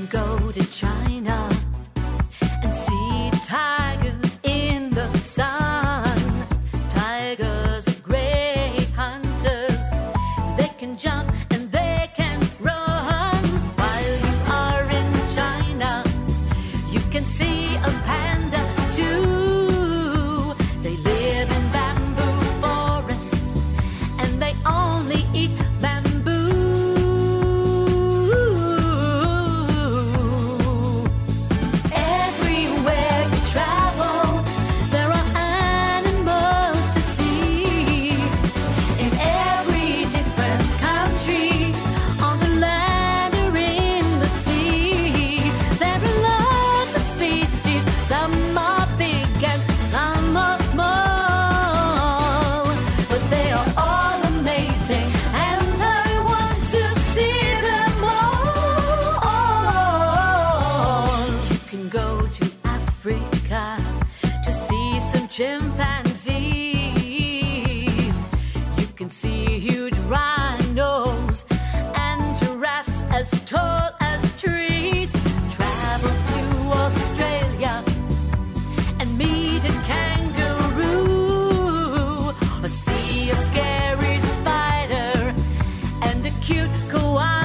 can go to China and see tigers in the sun. Tigers are great hunters. They can jump and they can run. While you are in China, you can see a panda too. They live in bamboo forests and they only eat bamboo. Everywhere you travel, there are animals to see. In every different country, on the land or in the sea, there are lots of species. Some are big and some are small, but they are all amazing, and I want to see them all. You can go to Africa to see some chimpanzees. You can see huge rhinos and giraffes as tall as trees. Travel to Australia and meet a kangaroo, or see a scary spider and a cute koala.